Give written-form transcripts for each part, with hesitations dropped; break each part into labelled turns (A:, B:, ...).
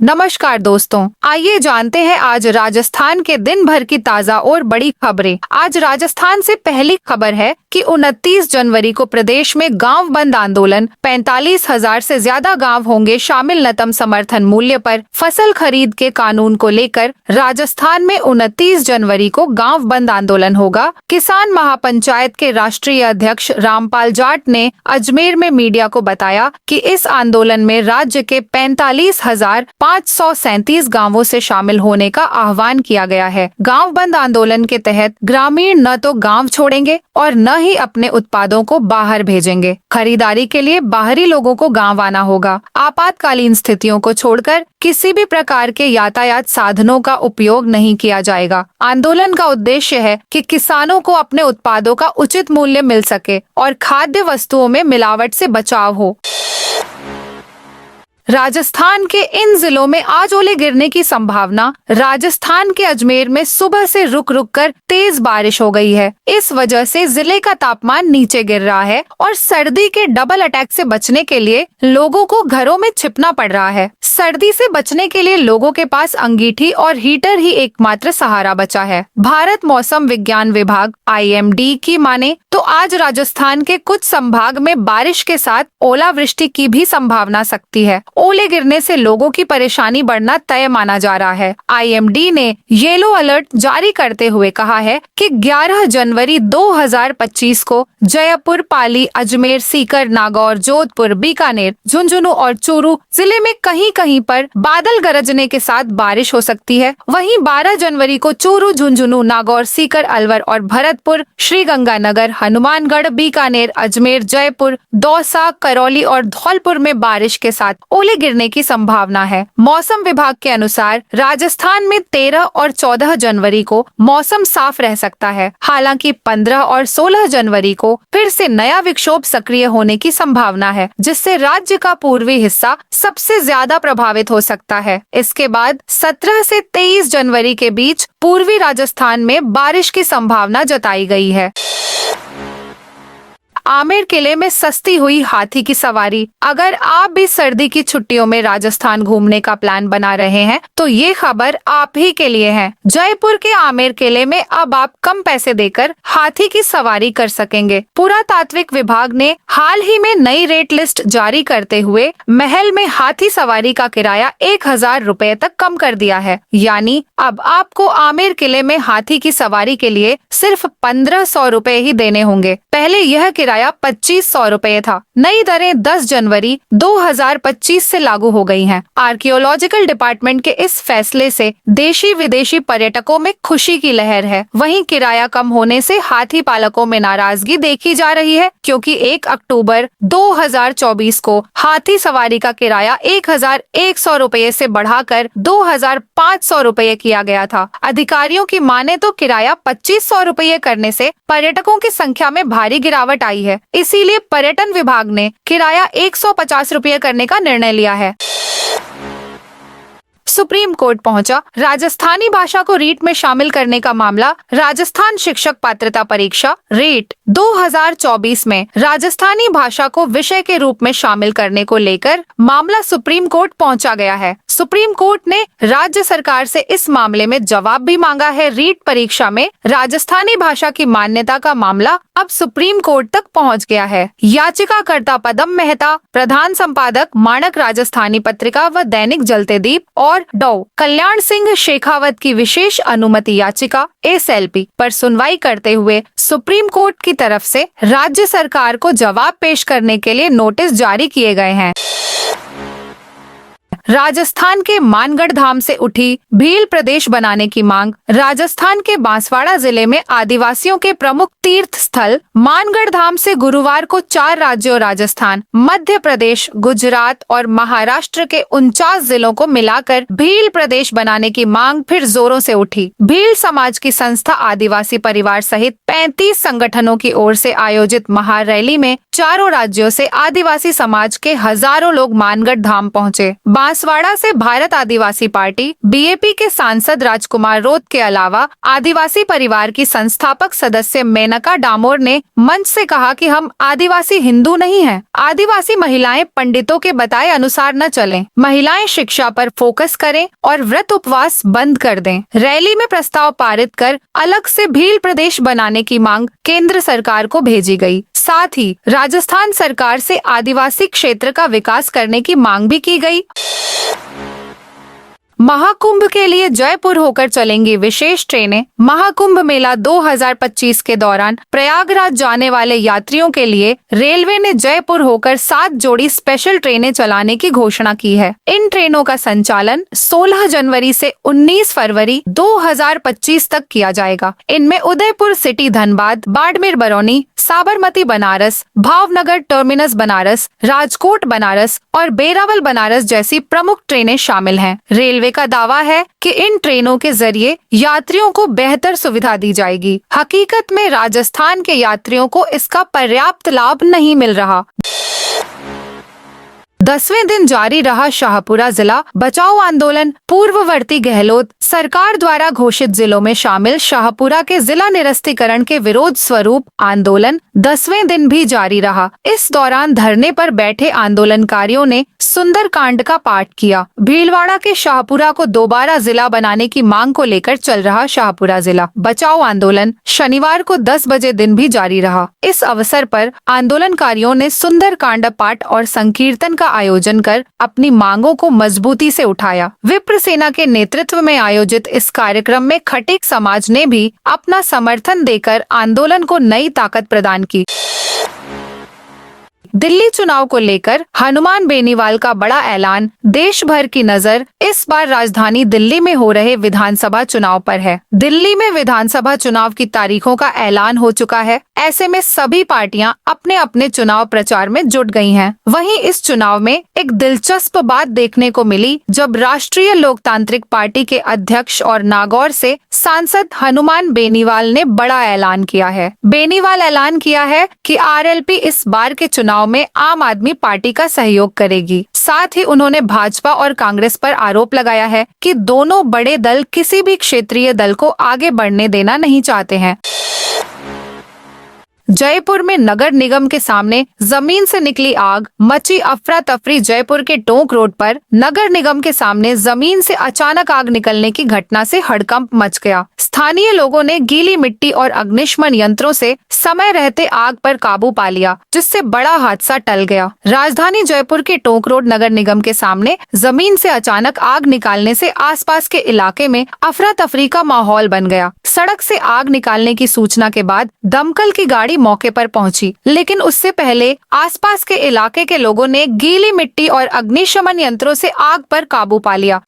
A: नमस्कार दोस्तों, आइए जानते हैं आज राजस्थान के दिन भर की ताज़ा और बड़ी खबरें। आज राजस्थान से पहली खबर है कि 29 जनवरी को प्रदेश में गांव बंद आंदोलन, 45,000 से ज्यादा गांव होंगे शामिल। न्यूनतम समर्थन मूल्य पर फसल खरीद के कानून को लेकर राजस्थान में 29 जनवरी को गांव बंद आंदोलन होगा। किसान महापंचायत के राष्ट्रीय अध्यक्ष रामपाल जाट ने अजमेर में मीडिया को बताया कि इस आंदोलन में राज्य के 45,537 गांवों से शामिल होने का आह्वान किया गया है। गांव बंद आंदोलन के तहत ग्रामीण न तो गांव छोड़ेंगे और न ही अपने उत्पादों को बाहर भेजेंगे। खरीदारी के लिए बाहरी लोगों को गांव आना होगा। आपातकालीन स्थितियों को छोड़कर किसी भी प्रकार के यातायात साधनों का उपयोग नहीं किया जाएगा। आंदोलन का उद्देश्य है कि किसानों को अपने उत्पादों का उचित मूल्य मिल सके और खाद्य वस्तुओं में मिलावट से बचाव हो। राजस्थान के इन जिलों में आज ओले गिरने की संभावना। राजस्थान के अजमेर में सुबह से रुक रुक कर तेज बारिश हो गई है। इस वजह से जिले का तापमान नीचे गिर रहा है और सर्दी के डबल अटैक से बचने के लिए लोगों को घरों में छिपना पड़ रहा है। सर्दी से बचने के लिए लोगों के पास अंगीठी और हीटर ही एकमात्र सहारा बचा है। भारत मौसम विज्ञान विभाग IMD की माने तो आज राजस्थान के कुछ संभाग में बारिश के साथ ओलावृष्टि की भी संभावना सकती है। ओले गिरने से लोगों की परेशानी बढ़ना तय माना जा रहा है। IMD ने येलो अलर्ट जारी करते हुए कहा है कि 11 जनवरी 2025 को जयपुर, पाली, अजमेर, सीकर, नागौर, जोधपुर, बीकानेर, झुंझुनू और चूरू जिले में कहीं कहीं पर बादल गरजने के साथ बारिश हो सकती है। वहीं 12 जनवरी को चूरू, झुंझुनू, नागौर, सीकर, अलवर और भरतपुर, श्रीगंगानगर, हनुमानगढ़, बीकानेर, अजमेर, जयपुर, दौसा, करौली और धौलपुर में बारिश के साथ ओले गिरने की संभावना है। मौसम विभाग के अनुसार राजस्थान में 13 और 14 जनवरी को मौसम साफ रह सकता है। हालांकि 15 और 16 जनवरी को फिर से नया विक्षोभ सक्रिय होने की संभावना है, जिससे राज्य का पूर्वी हिस्सा सबसे ज्यादा प्रभावित हो सकता है। इसके बाद 17 से 23 जनवरी के बीच पूर्वी राजस्थान में बारिश की संभावना जताई गई है। आमेर किले में सस्ती हुई हाथी की सवारी। अगर आप भी सर्दी की छुट्टियों में राजस्थान घूमने का प्लान बना रहे हैं तो ये खबर आप ही के लिए है। जयपुर के आमेर किले में अब आप कम पैसे देकर हाथी की सवारी कर सकेंगे। पुरातात्विक विभाग ने हाल ही में नई रेट लिस्ट जारी करते हुए महल में हाथी सवारी का किराया 1,000 रुपए तक कम कर दिया है। यानी अब आपको आमेर किले में हाथी की सवारी के लिए सिर्फ 1,500 रुपए ही देने होंगे। पहले यह किराया 2,500 रुपए था। नई दरें 10 जनवरी 2025 से लागू हो गई हैं। आर्कियोलॉजिकल डिपार्टमेंट के इस फैसले से देशी विदेशी पर्यटकों में खुशी की लहर है। वहीं किराया कम होने से हाथी पालकों में नाराजगी देखी जा रही है, क्योंकि 1 अक्टूबर 2024 को हाथी सवारी का किराया 1,100 रुपए से बढ़ाकर 2,500 रुपए किया गया था। अधिकारियों की माने तो किराया 2,500 रुपए करने से पर्यटकों की संख्या में भारी गिरावट आई है। इसीलिए पर्यटन विभाग ने किराया 150 रुपये करने का निर्णय लिया है। सुप्रीम कोर्ट पहुंचा राजस्थानी भाषा को रीट में शामिल करने का मामला। राजस्थान शिक्षक पात्रता परीक्षा रीट 2024 में राजस्थानी भाषा को विषय के रूप में शामिल करने को लेकर मामला सुप्रीम कोर्ट पहुंचा गया है। सुप्रीम कोर्ट ने राज्य सरकार से इस मामले में जवाब भी मांगा है। रीट परीक्षा में राजस्थानी भाषा की मान्यता का मामला अब सुप्रीम कोर्ट तक पहुंच गया है। याचिकाकर्ता पदम मेहता, प्रधान संपादक माणक राजस्थानी पत्रिका व दैनिक जलते दीप और डॉ कल्याण सिंह शेखावत की विशेष अनुमति याचिका SLP पर सुनवाई करते हुए सुप्रीम कोर्ट की तरफ से राज्य सरकार को जवाब पेश करने के लिए नोटिस जारी किए गए हैं। राजस्थान के मानगढ़ धाम से उठी भील प्रदेश बनाने की मांग। राजस्थान के बांसवाड़ा जिले में आदिवासियों के प्रमुख तीर्थ स्थल मानगढ़ धाम से गुरुवार को 4 राज्यों राजस्थान, मध्य प्रदेश, गुजरात और महाराष्ट्र के 49 जिलों को मिलाकर भील प्रदेश बनाने की मांग फिर जोरों से उठी। भील समाज की संस्था आदिवासी परिवार सहित 35 संगठनों की ओर से आयोजित महारैली में चारों राज्यों से आदिवासी समाज के हजारों लोग मानगढ़ धाम पहुँचे। बांसवाड़ा से भारत आदिवासी पार्टी बीएपी के सांसद राजकुमार रोत के अलावा आदिवासी परिवार की संस्थापक सदस्य मेनका डामोर ने मंच से कहा कि हम आदिवासी हिंदू नहीं हैं। आदिवासी महिलाएं पंडितों के बताए अनुसार न चलें। महिलाएं शिक्षा पर फोकस करें और व्रत उपवास बंद कर दें। रैली में प्रस्ताव पारित कर अलग से भील प्रदेश बनाने की मांग केंद्र सरकार को भेजी गई। साथ ही राजस्थान सरकार से आदिवासी क्षेत्र का विकास करने की मांग भी की गई। महाकुंभ के लिए जयपुर होकर चलेंगी विशेष ट्रेनें। महाकुंभ मेला 2025 के दौरान प्रयागराज जाने वाले यात्रियों के लिए रेलवे ने जयपुर होकर 7 जोड़ी स्पेशल ट्रेनें चलाने की घोषणा की है। इन ट्रेनों का संचालन 16 जनवरी से 19 फरवरी 2025 तक किया जाएगा। इनमें उदयपुर सिटी धनबाद, बाड़मेर बरौनी, साबरमती बनारस, भावनगर टर्मिनस बनारस, राजकोट बनारस और बेरावल बनारस जैसी प्रमुख ट्रेनें शामिल हैं। रेलवे का दावा है कि इन ट्रेनों के जरिए यात्रियों को बेहतर सुविधा दी जाएगी। हकीकत में राजस्थान के यात्रियों को इसका पर्याप्त लाभ नहीं मिल रहा। 10वें दिन जारी रहा शाहपुरा जिला बचाओ आंदोलन। पूर्ववर्ती गहलोत सरकार द्वारा घोषित जिलों में शामिल शाहपुरा के जिला निरस्तीकरण के विरोध स्वरूप आंदोलन 10वें दिन भी जारी रहा। इस दौरान धरने पर बैठे आंदोलनकारियों ने सुंदरकांड का पाठ किया। भीलवाड़ा के शाहपुरा को दोबारा जिला बनाने की मांग को लेकर चल रहा शाहपुरा जिला बचाओ आंदोलन शनिवार को 10 बजे दिन भी जारी रहा। इस अवसर पर आंदोलनकारियों ने सुंदरकांड पाठ और संकीर्तन का आयोजन कर अपनी मांगों को मजबूती से उठाया। विप्र सेना के नेतृत्व में आयोजित इस कार्यक्रम में खटीक समाज ने भी अपना समर्थन देकर आंदोलन को नई ताकत प्रदान की। दिल्ली चुनाव को लेकर हनुमान बेनीवाल का बड़ा ऐलान। देश भर की नजर इस बार राजधानी दिल्ली में हो रहे विधानसभा चुनाव पर है। दिल्ली में विधानसभा चुनाव की तारीखों का ऐलान हो चुका है। ऐसे में सभी पार्टियां अपने अपने चुनाव प्रचार में जुट गई हैं। वहीं इस चुनाव में एक दिलचस्प बात देखने को मिली जब राष्ट्रीय लोकतांत्रिक पार्टी के अध्यक्ष और नागौर से सांसद हनुमान बेनीवाल ने बड़ा ऐलान किया है। बेनीवाल ऐलान किया है कि आरएलपी इस बार के चुनाव में आम आदमी पार्टी का सहयोग करेगी। साथ ही उन्होंने भाजपा और कांग्रेस पर आरोप लगाया है कि दोनों बड़े दल किसी भी क्षेत्रीय दल को आगे बढ़ने देना नहीं चाहते हैं। जयपुर में नगर निगम के सामने जमीन से निकली आग, मची अफरा तफरी। जयपुर के टोंक रोड पर नगर निगम के सामने जमीन से अचानक आग निकलने की घटना से हड़कंप मच गया। स्थानीय लोगों ने गीली मिट्टी और अग्निशमन यंत्रों से समय रहते आग पर काबू पा लिया, जिससे बड़ा हादसा टल गया। राजधानी जयपुर के टोंक रोड नगर निगम के सामने जमीन से अचानक आग निकालने से आसपास के इलाके में अफरा तफरी का माहौल बन गया। सड़क से आग निकालने की सूचना के बाद दमकल की गाड़ी मौके पर पहुंची, लेकिन उससे पहले आसपास के इलाके के लोगों ने गीली मिट्टी और अग्निशमन यंत्रों से आग पर काबू पा लिया।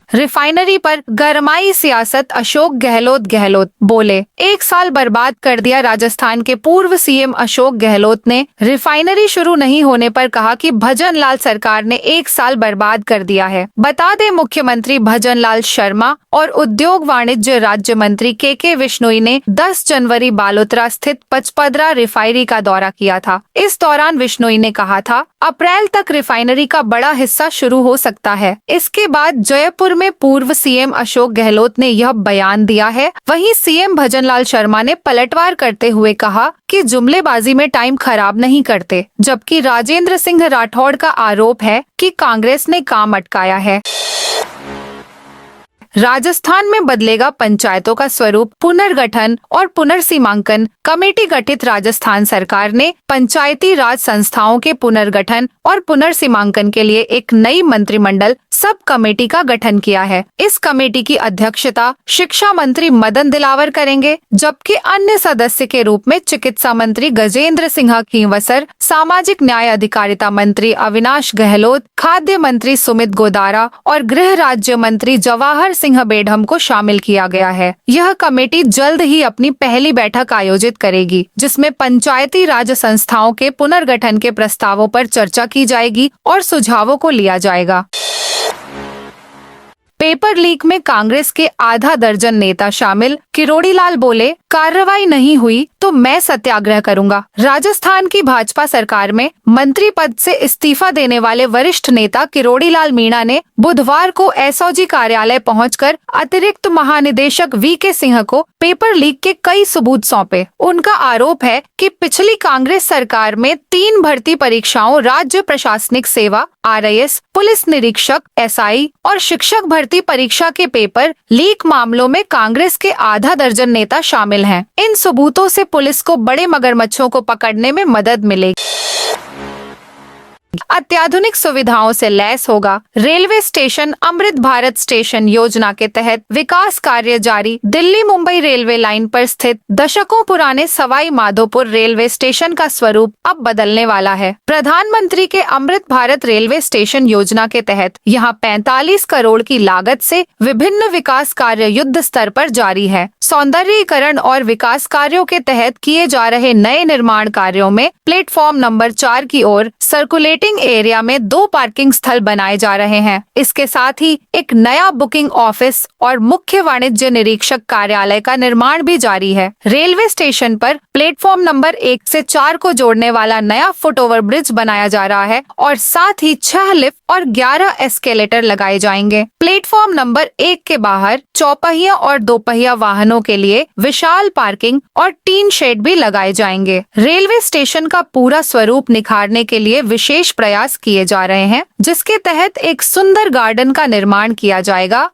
A: रिफाइनरी पर गरमाई सियासत। अशोक गहलोत बोले, 1 साल बर्बाद कर दिया। राजस्थान के पूर्व सीएम अशोक गहलोत ने रिफाइनरी शुरू नहीं होने पर कहा कि भजन लाल सरकार ने 1 साल बर्बाद कर दिया है। बता दें, मुख्यमंत्री भजन लाल शर्मा और उद्योग वाणिज्य राज्य मंत्री के विश्नोई ने 10 जनवरी बालोतरा स्थित पचपदरा रिफाइनरी का दौरा किया था। इस दौरान विश्नोई ने कहा था, अप्रैल तक रिफाइनरी का बड़ा हिस्सा शुरू हो सकता है। इसके बाद जयपुर में पूर्व सीएम अशोक गहलोत ने यह बयान दिया है। वहीं सीएम भजनलाल शर्मा ने पलटवार करते हुए कहा कि जुमलेबाजी में टाइम खराब नहीं करते, जबकि राजेंद्र सिंह राठौड़ का आरोप है कि कांग्रेस ने काम अटकाया है। राजस्थान में बदलेगा पंचायतों का स्वरूप। पुनर्गठन और पुनर्सीमांकन कमेटी गठित। राजस्थान सरकार ने पंचायती राज संस्थाओं के पुनर्गठन और पुनर्सीमांकन के लिए एक नई मंत्रिमंडल सब कमेटी का गठन किया है। इस कमेटी की अध्यक्षता शिक्षा मंत्री मदन दिलावर करेंगे, जबकि अन्य सदस्य के रूप में चिकित्सा मंत्री गजेंद्र सिंह खींवसर, सामाजिक न्याय अधिकारिता मंत्री अविनाश गहलोत, खाद्य मंत्री सुमित गोदारा और गृह राज्य मंत्री जवाहर सिंह बेढम को शामिल किया गया है। यह कमेटी जल्द ही अपनी पहली बैठक आयोजित करेगी, जिसमें पंचायती राज संस्थाओं के पुनर्गठन के प्रस्तावों पर चर्चा की जाएगी और सुझावों को लिया जाएगा। पेपर लीक में कांग्रेस के आधा दर्जन नेता शामिल। किरोड़ी लाल बोले, कार्रवाई नहीं हुई तो मैं सत्याग्रह करूंगा। राजस्थान की भाजपा सरकार में मंत्री पद से इस्तीफा देने वाले वरिष्ठ नेता किरोड़ी लाल मीणा ने बुधवार को एसओजी कार्यालय पहुंचकर अतिरिक्त महानिदेशक वीके सिंह को पेपर लीक के कई सबूत सौंपे। उनका आरोप है कि पिछली कांग्रेस सरकार में 3 भर्ती परीक्षाओं, राज्य प्रशासनिक सेवा RIS, पुलिस निरीक्षक SI और शिक्षक भर्ती परीक्षा के पेपर लीक मामलों में कांग्रेस के आधा दर्जन नेता शामिल हैं। इन सबूतों से पुलिस को बड़े मगरमच्छों को पकड़ने में मदद मिलेगी। अत्याधुनिक सुविधाओं से लैस होगा railway station. Amrit Bharat station योजना के तहत विकास कार्य जारी। दिल्ली मुंबई रेलवे लाइन पर स्थित दशकों पुराने सवाई माधोपुर रेलवे स्टेशन का स्वरूप अब बदलने वाला है। प्रधानमंत्री के अमृत भारत रेलवे स्टेशन योजना के तहत यहां 45 करोड़ की लागत से विभिन्न विकास कार्य युद्ध स्तर पर जारी है। सौंदर्यीकरण और विकास कार्यों के तहत किए जा रहे नए निर्माण कार्यों में प्लेटफॉर्म नंबर 4 की ओर सर्कुलेटिंग एरिया में 2 पार्किंग स्थल बनाए जा रहे हैं। इसके साथ ही एक नया बुकिंग ऑफिस और मुख्य वाणिज्य निरीक्षक कार्यालय का निर्माण भी जारी है। रेलवे स्टेशन पर प्लेटफॉर्म नंबर 1 से 4 को जोड़ने वाला नया फुटओवर ब्रिज बनाया जा रहा है और साथ ही 6 लिफ्ट और 11 एस्केलेटर लगाए जाएंगे। प्लेटफॉर्म नंबर 1 के बाहर चौपहिया और दोपहिया वाहनों के लिए विशाल पार्किंग और टीन शेड भी लगाए जाएंगे। रेलवे स्टेशन का पूरा स्वरूप निखारने के लिए विशेष प्रयास किए जा रहे हैं, जिसके तहत एक सुंदर गार्डन का निर्माण किया जाएगा।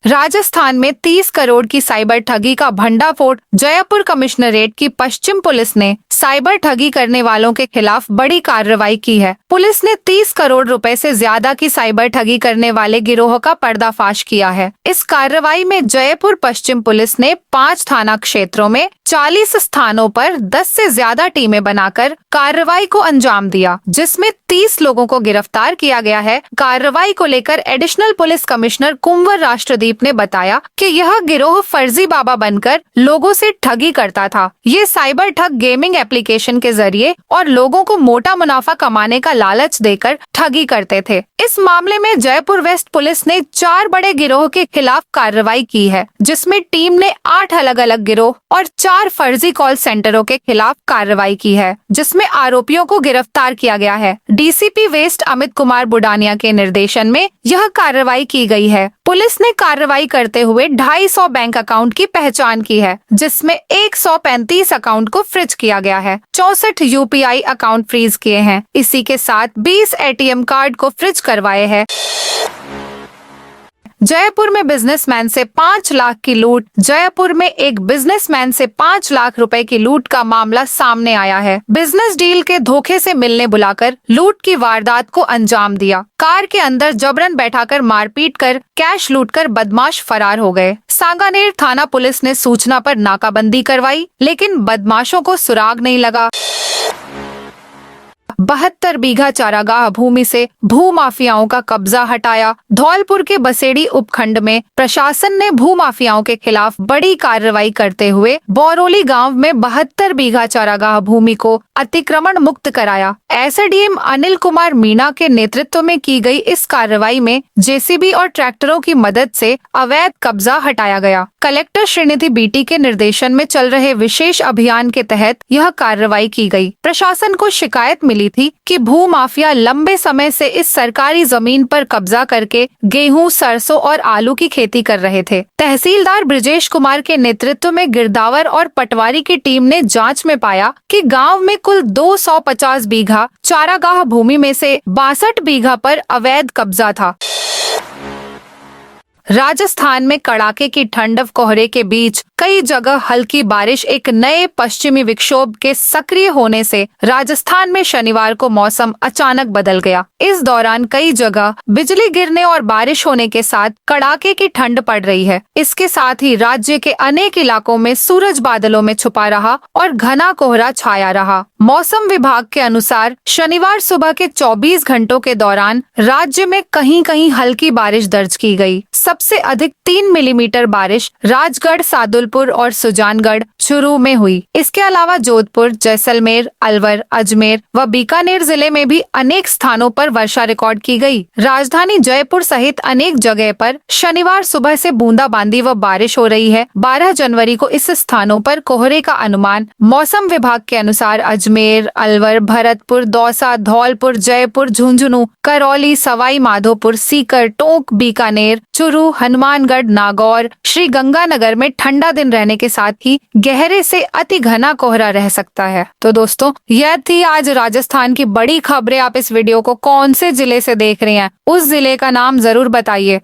A: राजस्थान में 30 करोड़ की साइबर ठगी का भंडाफोड़। जयपुर कमिश्नरेट की पश्चिम पुलिस ने साइबर ठगी करने वालों के खिलाफ बड़ी कार्रवाई की है। पुलिस ने 30 करोड़ रुपए से ज्यादा की साइबर ठगी करने वाले गिरोह का पर्दाफाश किया है। इस कार्रवाई में जयपुर पश्चिम पुलिस ने 5 थाना क्षेत्रों में 40 स्थानों पर 10 से ज्यादा टीमें बनाकर कार्रवाई को अंजाम दिया, जिसमें 30 लोगों को गिरफ्तार किया गया है। कार्रवाई को लेकर एडिशनल पुलिस कमिश्नर कुंवर राष्ट्रदीप ने बताया कि यह गिरोह फर्जी बाबा बनकर लोगों से ठगी करता था। ये साइबर ठग गेमिंग एप्लीकेशन के जरिए और लोगों को मोटा मुनाफा कमाने का लालच देकर ठगी करते थे। इस मामले में जयपुर वेस्ट पुलिस ने 4 बड़े गिरोह के खिलाफ कार्रवाई की है, जिसमें टीम ने 8 अलग अलग गिरोह और 4 फर्जी कॉल सेंटरों के खिलाफ कार्रवाई की है, जिसमें आरोपियों को गिरफ्तार किया गया है। DCP वेस्ट अमित कुमार बुडानिया के निर्देशन में यह कार्रवाई की गई है। पुलिस ने कार्रवाई करते हुए 250 बैंक अकाउंट की पहचान की है, जिसमें 135 अकाउंट को फ्रीज किया गया है। 64 UPI अकाउंट फ्रीज किए हैं। इसी के साथ 20 ATM कार्ड को फ्रीज करवाए हैं। जयपुर में बिजनेसमैन से 5 लाख की लूट। जयपुर में एक बिजनेसमैन से 5 लाख रुपए की लूट का मामला सामने आया है। बिजनेस डील के धोखे से मिलने बुलाकर लूट की वारदात को अंजाम दिया। कार के अंदर जबरन बैठाकर मारपीट कर कैश लूटकर बदमाश फरार हो गए। सांगानेर थाना पुलिस ने सूचना पर नाकाबंदी करवाई, लेकिन बदमाशों को सुराग नहीं लगा। 72 बीघा चारागाह भूमि से भूमाफियाओं का कब्जा हटाया। धौलपुर के बसेड़ी उपखंड में प्रशासन ने भूमाफियाओं के खिलाफ बड़ी कार्रवाई करते हुए बौरोली गांव में 72 बीघा चारागाह भूमि को अतिक्रमण मुक्त कराया। SDM अनिल कुमार मीणा के नेतृत्व में की गई इस कार्रवाई में JCB और ट्रैक्टरों की मदद से अवैध कब्जा हटाया गया। कलेक्टर श्रीनिधि BT के निर्देशन में चल रहे विशेष अभियान के तहत यह कार्रवाई की गई। प्रशासन को शिकायत मिली थी कि भूमाफिया लंबे समय से इस सरकारी जमीन पर कब्जा करके गेहूं, सरसों और आलू की खेती कर रहे थे। तहसीलदार ब्रिजेश कुमार के नेतृत्व में गिरदावर और पटवारी की टीम ने जांच में पाया कि गांव में कुल 250 बीघा चारागाह भूमि में से 62 बीघा पर अवैध कब्जा था। राजस्थान में कड़ाके की ठंड और कोहरे के बीच कई जगह हल्की बारिश। एक नए पश्चिमी विक्षोभ के सक्रिय होने से राजस्थान में शनिवार को मौसम अचानक बदल गया। इस दौरान कई जगह बिजली गिरने और बारिश होने के साथ कड़ाके की ठंड पड़ रही है। इसके साथ ही राज्य के अनेक इलाकों में सूरज बादलों में छुपा रहा और घना कोहरा छाया रहा। मौसम विभाग के अनुसार शनिवार सुबह के 24 घंटों के दौरान राज्य में कहीं कहीं हल्की बारिश दर्ज की गई। सबसे अधिक 3 मिलीमीटर बारिश राजगढ़, सादुलपुर और सुजानगढ़, चूरू में हुई। इसके अलावा जोधपुर, जैसलमेर, अलवर, अजमेर व बीकानेर जिले में भी अनेक स्थानों पर वर्षा रिकॉर्ड की गई। राजधानी जयपुर सहित अनेक जगह पर शनिवार सुबह से बूंदाबांदी व बारिश हो रही है। 12 जनवरी को इस स्थानों पर कोहरे का अनुमान। मौसम विभाग के अनुसार अजमेर, अलवर, भरतपुर, दौसा, धौलपुर, जयपुर, झुंझुनू, करौली, सवाई माधोपुर, सीकर, टोंक, बीकानेर, चूरू, हनुमानगढ़, नागौर, श्री गंगानगर में ठंडा दिन रहने के साथ ही गहरे से अति घना कोहरा रह सकता है। तो दोस्तों, यह थी आज राजस्थान की बड़ी खबरें। आप इस वीडियो को कौन से जिले से देख रहे हैं, उस जिले का नाम जरूर बताइए।